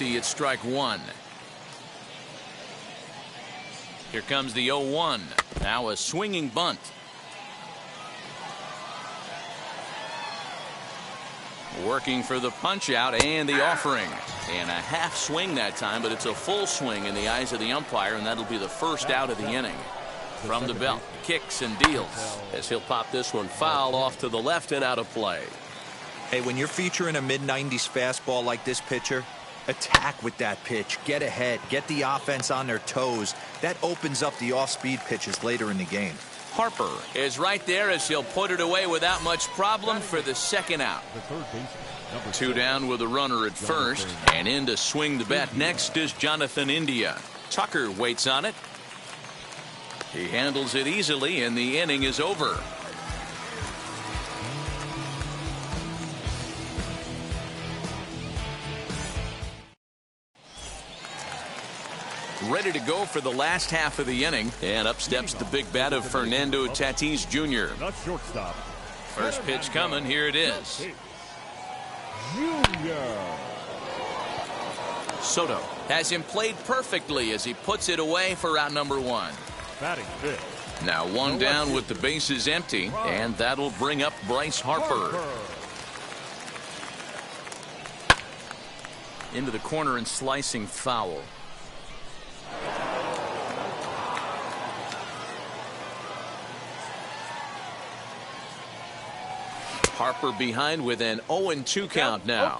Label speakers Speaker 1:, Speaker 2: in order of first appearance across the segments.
Speaker 1: It's strike one. Here comes the 0-1. Now a swinging bunt. Working for the punch out and the offering. And a half swing that time, but it's a full swing in the eyes of the umpire, and that'll be the first out of the inning. From the belt, kicks and deals as he'll pop this one foul off to the left and out of play.
Speaker 2: Hey, when you're featuring a mid-90s fastball like this pitcher, attack with that pitch. Get ahead. Get the offense on their toes. That opens up the off-speed pitches later in the game.
Speaker 1: Harper is right there as he'll put it away without much problem for the second out. Two down with a runner at first, and in to swing the bat next is Jonathan India. Tucker waits on it. He handles it easily, and the inning is over. Ready to go for the last half of the inning, and up steps the big bat of Fernando Tatis Jr. First pitch coming. Here it is. Soto has him played perfectly as he puts it away for out number one. Now one down with the bases empty, and that'll bring up Bryce Harper. Into the corner and slicing foul. Harper behind with an 0-2 count now.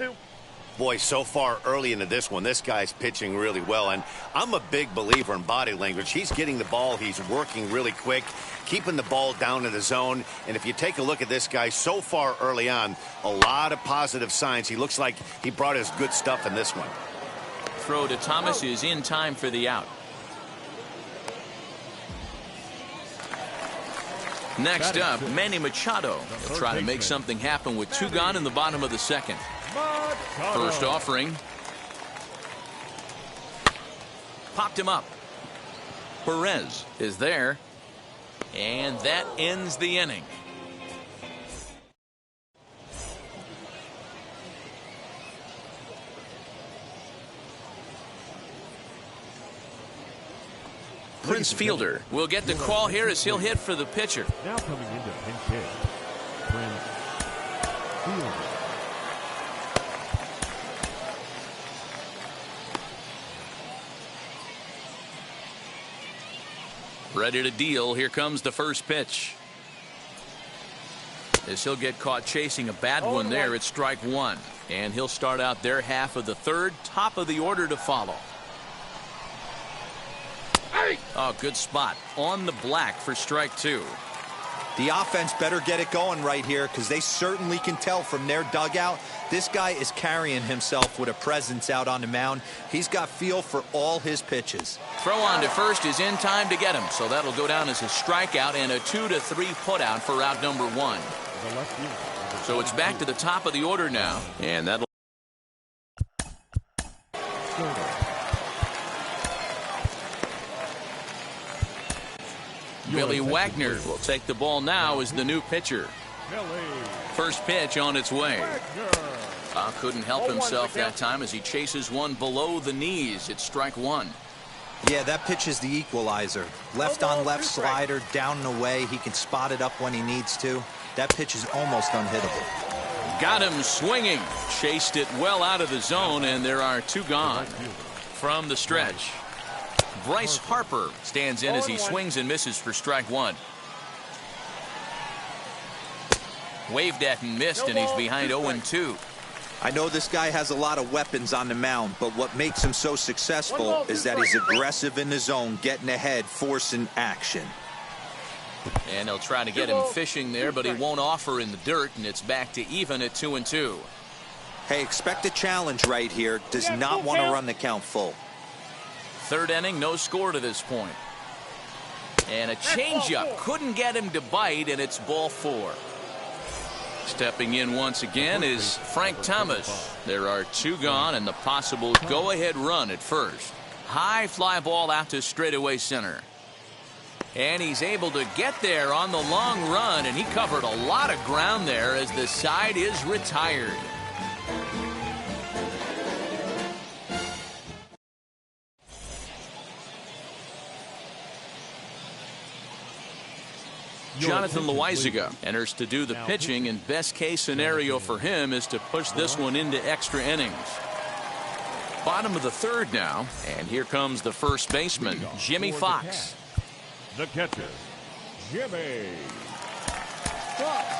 Speaker 3: Boy, so far early into this one, this guy's pitching really well, and I'm a big believer in body language. He's getting the ball, he's working really quick, keeping the ball down in the zone, and if you take a look at this guy so far early on, a lot of positive signs. He looks like he brought his good stuff in this one.
Speaker 1: Throw to Thomas is in time for the out. Next up, Manny Machado. He'll try to make something happen with two gone in the bottom of the second. First offering. Popped him up. Perez is there. And that ends the inning. Prince Fielder will get the call here as he'll hit for the pitcher.
Speaker 4: Now coming into pinch hit, Prince Fielder.
Speaker 1: Ready to deal. Here comes the first pitch. As he'll get caught chasing a bad one there, it's strike one. And he'll start out their half of the third, top of the order to follow. Oh, good spot on the black for strike two.
Speaker 2: The offense better get it going right here, because they certainly can tell from their dugout this guy is carrying himself with a presence out on the mound. He's got feel for all his pitches.
Speaker 1: Throw on to first is in time to get him, so that'll go down as a strikeout and a 2-3 putout for out number one. So it's back to the top of the order now, and that'll Billy Wagner will take the ball now as the new pitcher. First pitch on its way. Couldn't help himself that time as he chases one below the knees. It's strike one.
Speaker 2: Yeah, that pitch is the equalizer. Left on left slider, down and away. He can spot it up when he needs to. That pitch is almost unhittable.
Speaker 1: Got him swinging. Chased it well out of the zone, and there are two gone. From the stretch, Bryce Harper stands in as he swings and misses for strike one. Waved at and missed, and he's behind 0-2.
Speaker 2: I know this guy has a lot of weapons on the mound, but what makes him so successful is that he's aggressive in the zone, getting ahead, forcing action.
Speaker 1: And they'll try to get him fishing there, but he won't offer in the dirt, and it's back to even at 2-2.
Speaker 2: Hey, expect a challenge right here. Does not want to run the count full.
Speaker 1: Third inning, no score to this point. And a changeup couldn't get him to bite, and it's ball four. Stepping in once again is Frank Thomas. There are two gone and the possible go-ahead run at first. High fly ball out to straightaway center. And he's able to get there on the long run, and he covered a lot of ground there as the side is retired. Jonathan Loizaga enters to do the pitching, and best case scenario for him is to push this one into extra innings. Bottom of the third now, and here comes the first baseman, Jimmy Fox.
Speaker 4: The catcher, Jimmy Fox.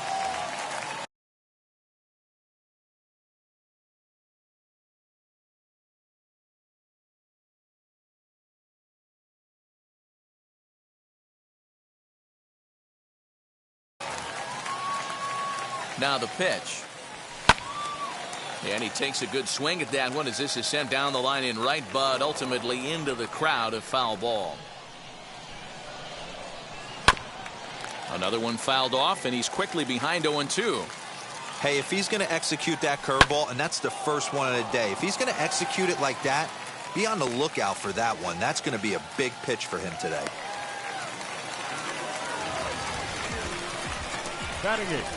Speaker 1: Now the pitch. And he takes a good swing at that one as this is sent down the line in right, but ultimately into the crowd, of foul ball. Another one fouled off, and he's quickly behind 0-2.
Speaker 2: Hey, if he's going to execute that curveball, and that's the first one of the day, if he's going to execute it like that, be on the lookout for that one. That's going to be a big pitch for him today.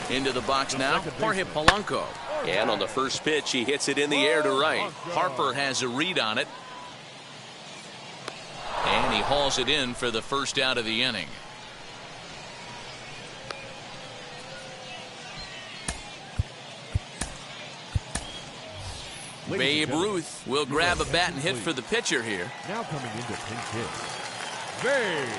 Speaker 1: Into the box now, Jorge Polanco. And on the first pitch, he hits it in the air to right. Harper has a read on it. And he hauls it in for the first out of the inning. Babe Ruth will grab a bat and hit for the pitcher here.
Speaker 4: Now coming into pinch hit, Babe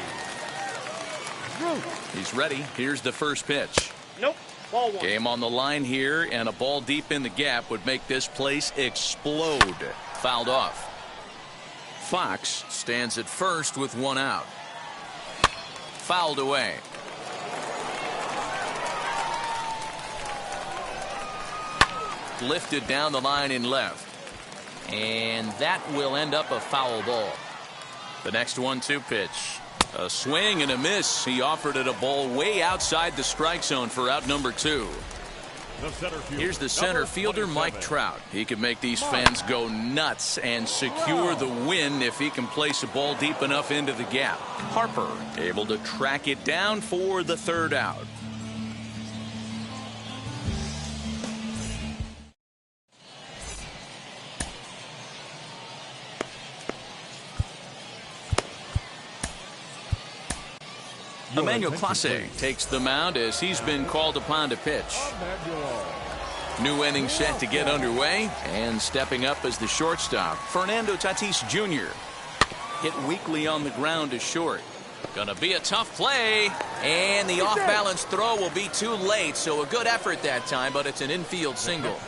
Speaker 4: Ruth.
Speaker 1: He's ready. Here's the first pitch.
Speaker 5: Nope. Ball one.
Speaker 1: Game on the line here, and a ball deep in the gap would make this place explode. Fouled off. Fox stands at first with one out. Fouled away. Lifted down the line in left. And that will end up a foul ball. The next 1-2 pitch. A swing and a miss. He offered it a ball way outside the strike zone for out number 2. Here's the center fielder, Mike Trout. He can make these fans go nuts and secure the win if he can place a ball deep enough into the gap. Harper able to track it down for the third out. Emmanuel Clase takes the mound as he's been called upon to pitch. New inning set to get underway, and stepping up as the shortstop, Fernando Tatis Jr. Hit weakly on the ground to short. Gonna be a tough play, and the off-balance throw will be too late, so a good effort that time, but it's an infield single.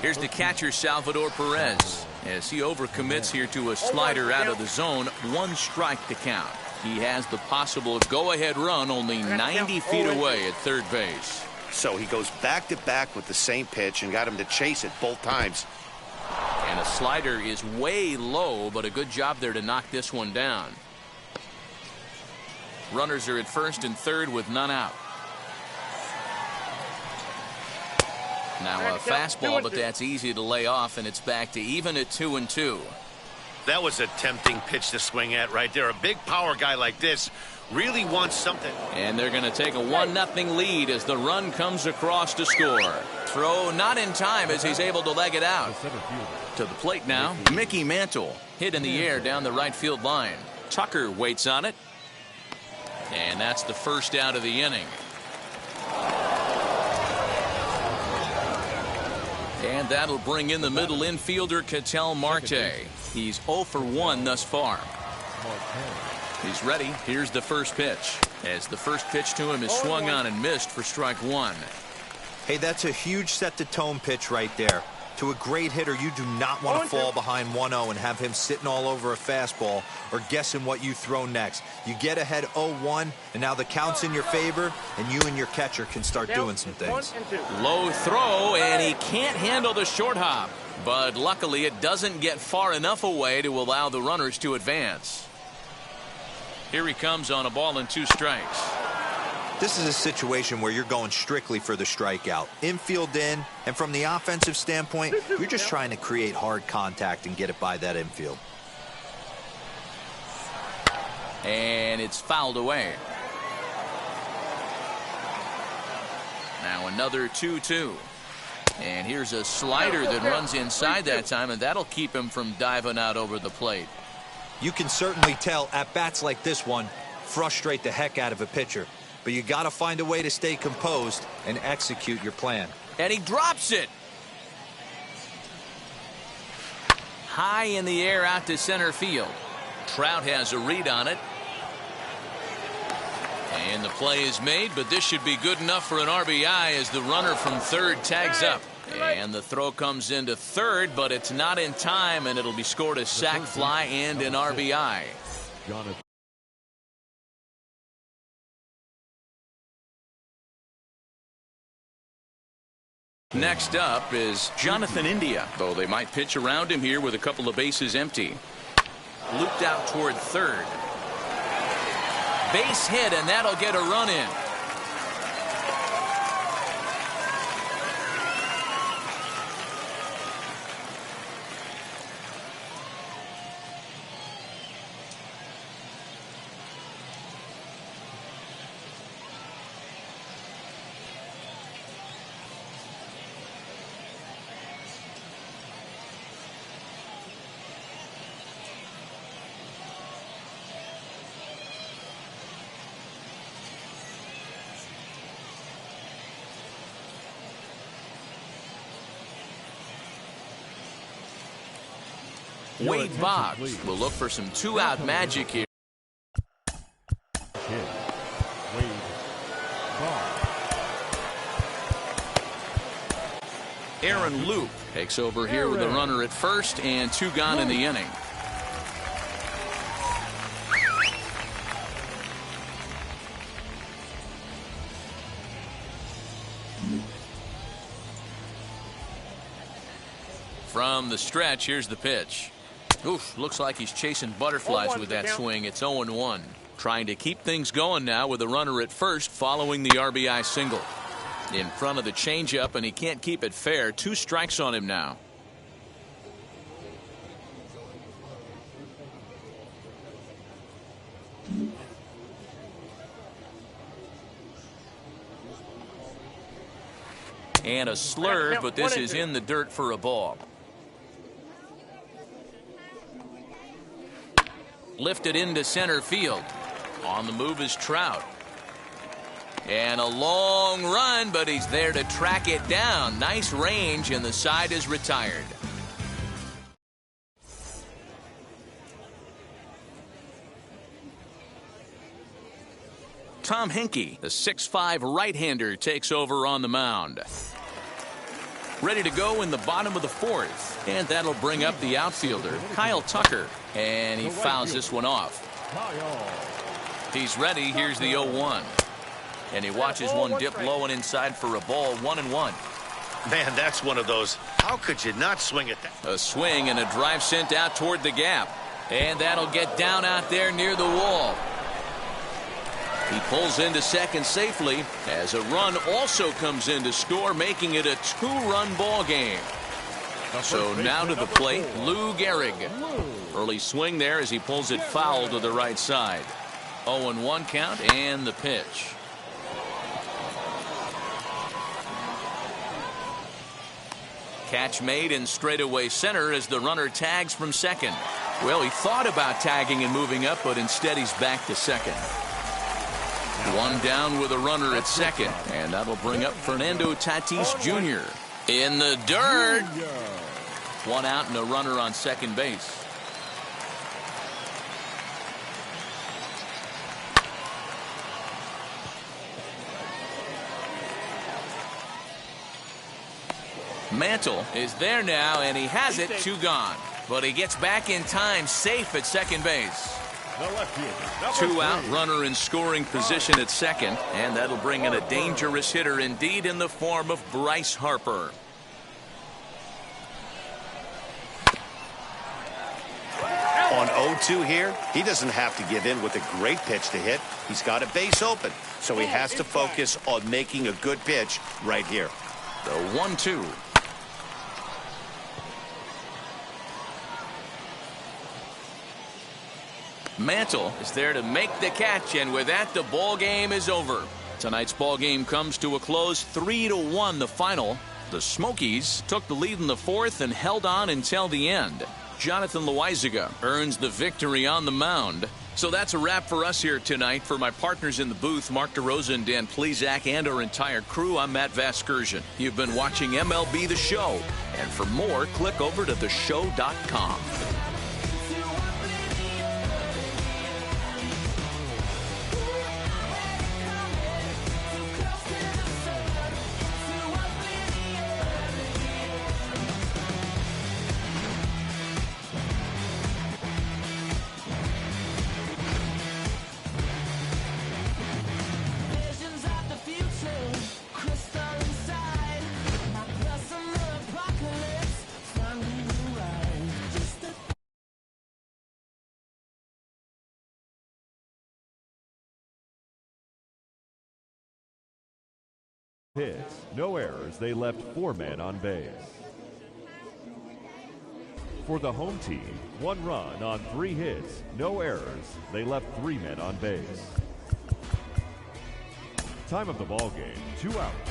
Speaker 1: Here's the catcher, Salvador Perez, as he overcommits here to a slider out of the zone. 1 strike to count. He has the possible go-ahead run only 90 feet away at third base.
Speaker 3: So he goes back-to-back with the same pitch and got him to chase it both times.
Speaker 1: And a slider is way low, but a good job there to knock this one down. Runners are at first and third with none out. Now a fastball, but that's easy to lay off, and it's back to even at 2-2.
Speaker 3: That was a tempting pitch to swing at right there. A big power guy like this really wants something.
Speaker 1: And they're going to take a 1-0 lead as the run comes across to score. Throw not in time as he's able to leg it out. To the plate now, Mickey Mantle. Hit in the air down the right field line. Tucker waits on it. And that's the first out of the inning. And that'll bring in the middle infielder, Ketel Marte. He's 0 for 1 thus far. He's ready. Here's the first pitch. As the first pitch to him is swung on and missed for strike 1.
Speaker 2: Hey, that's a huge set-the-tone pitch right there. To a great hitter, you do not want to fall behind 1-0 and have him sitting all over a fastball or guessing what you throw next. You get ahead 0-1, and now the count's in your favor, and you and your catcher can start doing some things.
Speaker 1: Low throw, and he can't handle the short hop. But luckily, it doesn't get far enough away to allow the runners to advance. Here he comes on a ball and 2 strikes.
Speaker 2: This is a situation where you're going strictly for the strikeout. Infield in, and from the offensive standpoint, you're just trying to create hard contact and get it by that infield.
Speaker 1: And it's fouled away. Now another 2-2. And here's a slider that runs inside that time, and that'll keep him from diving out over the plate.
Speaker 2: You can certainly tell at bats like this one frustrate the heck out of a pitcher. But but you got to find a way to stay composed and execute your plan.
Speaker 1: And he drops it. High in the air out to center field. Trout has a read on it. And the play is made, but this should be good enough for an RBI as the runner from third tags up. And the throw comes into third, but it's not in time, and it'll be scored a sac fly and an RBI. Next up is Jonathan India, though they might pitch around him here with a couple of bases empty. Looped out toward third. Base hit, and that'll get a run in. Wade Boggs will look for some two-out magic here. Aaron Luke takes over here with a runner at first and two gone in the inning. From the stretch, here's the pitch. Oof, looks like he's chasing butterflies with that swing. It's 0-1. Trying to keep things going now with a runner at first following the RBI single. In front of the changeup, and he can't keep it fair. 2 strikes on him now. And a slurve, but this is in the dirt for a ball. Lifted into center field. On the move is Trout. And a long run, but he's there to track it down. Nice range, and the side is retired. Tom Henke, the 6'5" right-hander, takes over on the mound. Ready to go in the bottom of the 4th. And that'll bring up the outfielder, Kyle Tucker. And he fouls this one off. He's ready. Here's the 0-1. And he watches one dip low and inside for a ball. 1-1.
Speaker 3: Man, that's one of those. How could you not swing at that?
Speaker 1: A swing and a drive sent out toward the gap. And that'll get down out there near the wall. He pulls into second safely as a run also comes in to score, making it a 2-run ball game. So now to the plate, Lou Gehrig. Early swing there as he pulls it foul to the right side. 0-1 count and the pitch. Catch made in straightaway center as the runner tags from second. Well, he thought about tagging and moving up, but instead he's back to second. One down with a runner at second, and that'll bring up Fernando Tatis Jr. in the dirt. One out and a runner on second base. Mantle is there now, and he has it. 2 gone. But he gets back in time, safe at second base. 2 out, runner in scoring position at second, and that'll bring in a dangerous hitter indeed in the form of Bryce Harper.
Speaker 3: On 0-2 here, he doesn't have to give in with a great pitch to hit. He's got a base open, so he has to focus on making a good pitch right here.
Speaker 1: The 1-2. Mantle is there to make the catch, and with that, the ball game is over. Tonight's ball game comes to a close, 3-1 the final. The Smokies took the lead in the 4th and held on until the end. Jonathan Loaizaga earns the victory on the mound. So that's a wrap for us here tonight. For my partners in the booth, Mark DeRosa and Dan Plesac, and our entire crew, I'm Matt Vasgersian. You've been watching MLB The Show. And for more, click over to theshow.com.
Speaker 4: Hits, no errors. They left 4 men on base. For the home team, 1 run on 3 hits, no errors. They left 3 men on base. Time of the ball game, 2 outs.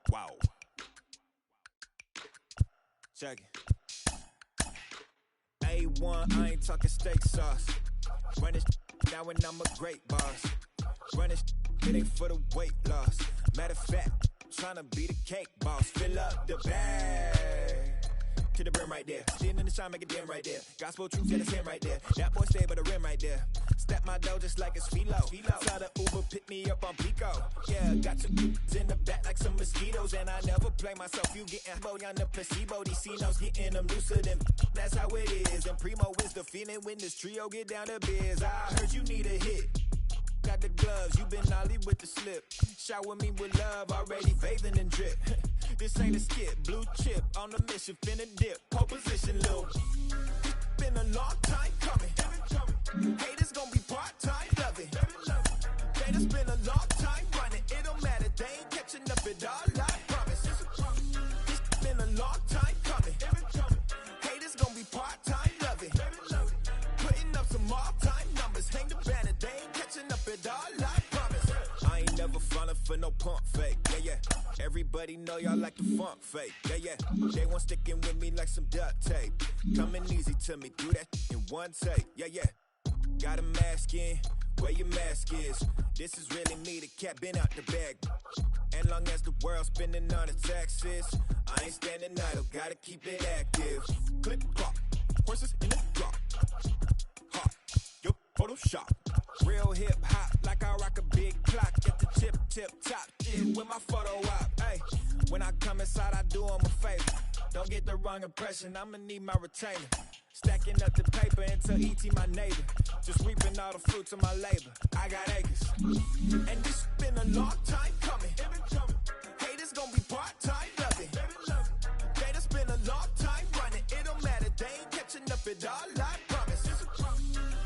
Speaker 5: Wow. Check it. A1, I ain't talking steak sauce. Run this now and I'm a great boss. Run this, it ain't for the weight loss. Matter of fact, tryna be the cake boss. Fill up the bag to the brim right there. Sitting in the shine, make it dim right there. Gospel truth, yeah, it's him right there. That boy stay by the rim right there. Step my dough just like it's philo. Fly the Uber, pick me up on Pico. Yeah, got some dudes in the back like some mosquitoes. And I never play myself, you getting bold on the placebo. These C-notes getting them looser than that's how it is. And Primo is the feeling when this trio get down to biz. I heard you need a hit. Got the gloves, you been ollie with the slip. Shower me with love, already bathing in drip. This ain't a skip, blue chip on the mission, finna dip, pole position, Lil. Been a long time coming. Haters gonna be part-time, love it. Haters been a long time running, it don't matter, they ain't catching up at all, I promise. It's been a long time coming. Haters gonna be part-time, love it. Putting up some all-time numbers, hang the banner, they ain't catching up at all, I promise. I ain't never falling for no pump fake, yeah. Everybody know y'all like the funk fake, yeah. They want sticking with me like some duct tape. Coming easy to me, do that in one take, yeah. Got a mask in, where your mask is. This is really me, the cat been out the bag. And long as the world's spending on the taxes, I ain't standing idle, gotta keep it active. Click clock, horses in the drop. Hot, yo, Photoshop. Real hip hop, like I rock a big clock. Get the tip top, shit with my photo op. Hey, when I come inside, I do 'em a favor. Don't get the wrong impression, I'ma need my retainer. Stacking up the paper until E.T. my neighbor. Just reaping all the fruits of my labor. I got acres. And this been a long time coming. Haters gonna be part-time, love it. Haters been a long time running. It don't matter, they ain't catching up at all, I promise.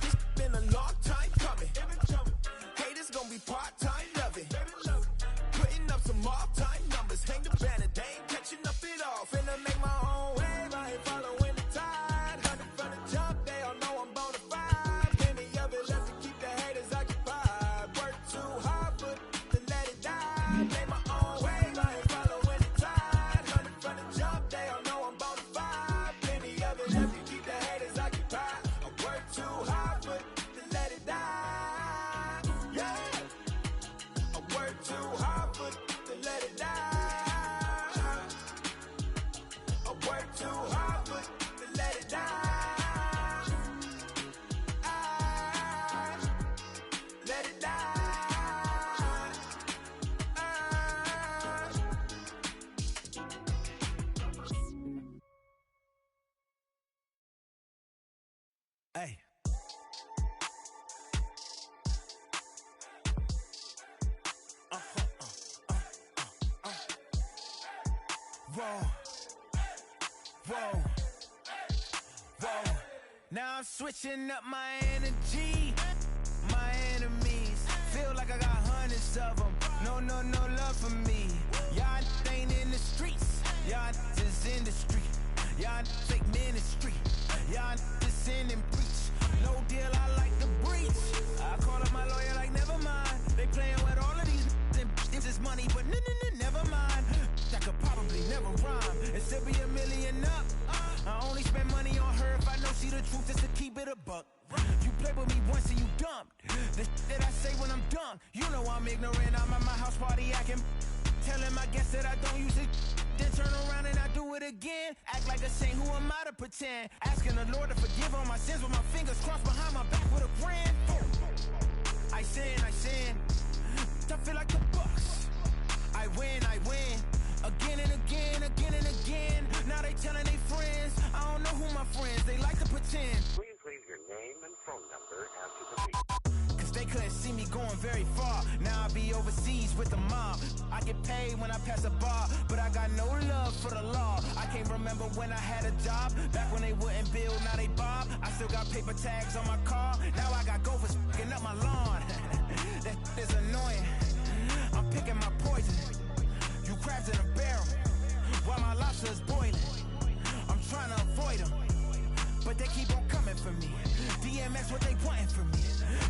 Speaker 5: It's been a long time coming. Haters gonna be part-time, love it. Putting up some all-time numbers. Hang the banner, they ain't catching up at all. Finna make my own wave, I ain't following the tide. Hunting from the jump, they all know I'm bona fide. Plenty of it left to keep the haters occupied. Work too hard for to let it die. Make my own wave, I ain't following the tide. Hunting from the jump, they all know I'm bona fide. Plenty of it left to keep the haters occupied. I work too hard for to let it die. Yeah, I work too hard for to let it die. I work too hard for to let it die. Let it die. Hey. Whoa. Now I'm switching up my energy. My enemies feel like I got hundreds of them. No love for me. Y'all ain't in the streets. Y'all just in the street. Y'all fake ministry. Y'all just sin and preach. No deal, I like the breach. I call up my lawyer like, never mind. They playing with all of these and this is money, but never mind. I could probably never rhyme and still be a million up. I only spend money on her if I know she the truth, just to keep it a buck. You play with me once and you dumped. The that I say when I'm done, you know I'm ignorant. I'm at my house party acting, telling my guests that I don't use it. Then turn around and I do it again. Act like a saint, who am I to pretend? Asking the Lord to forgive all my sins with my fingers crossed behind my back with a grin. I sin. I feel like the Bucks. I win. Again and again. Now they telling their friends. I don't know who my friends, they like to pretend.
Speaker 6: Please leave your name and phone number after the beep.
Speaker 5: Cause they couldn't see me going very far. Now I be overseas with the mob. I get paid when I pass a bar, but I got no love for the law. I can't remember when I had a job. Back when they wouldn't build, now they bob. I still got paper tags on my car. Now I got gophers f***ing up my lawn. That is annoying. I'm picking my poison. You crabs in a barrel, while my lobster is boiling. I'm trying to avoid them, but they keep on coming for me. DMX, what they wanting from me.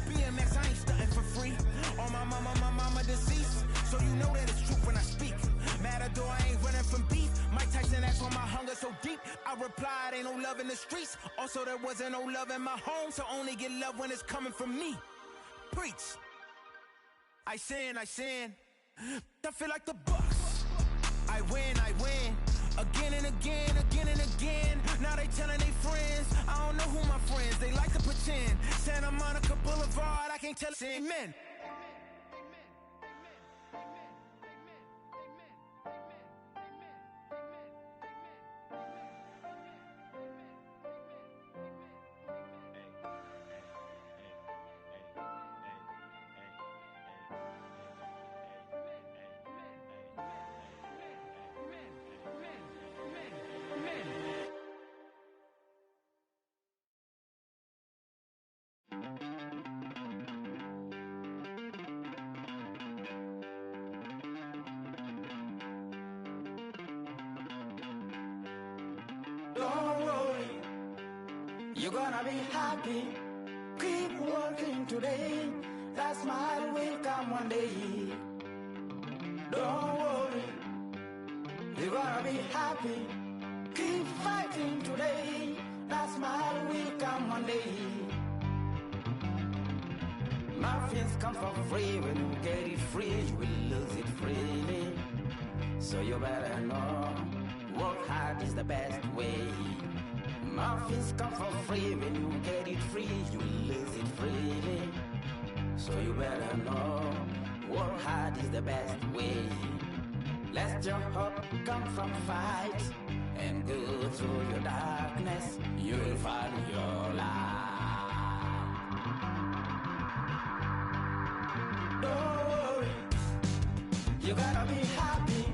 Speaker 5: BMX, I ain't stunting for free. On my mama deceased, so you know that it's true when I speak. Matador, I ain't running from beef. Mike Tyson asked for my hunger so deep. I replied, ain't no love in the streets. Also, there wasn't no love in my home, so only get love when it's coming from me. Preach. I sin. I feel like the Bucks. I win. Again and again. Now they telling their friends. I don't know who my friends, they like to pretend. Santa Monica Boulevard, I can't tell it. Amen.
Speaker 7: You're gonna be happy. Keep working today. That smile will come one day. Don't worry. You're gonna be happy. Keep fighting today. That smile will come one day. Muffins come for free. When you get it free, you will lose it freely. So you better know, work hard is the best way. Muffins come for free. When you get it free, you will lose it freely. So you better know, work hard is the best way. Let your hope come from fight and go through your darkness. You'll find your light. Don't worry, you gotta be happy.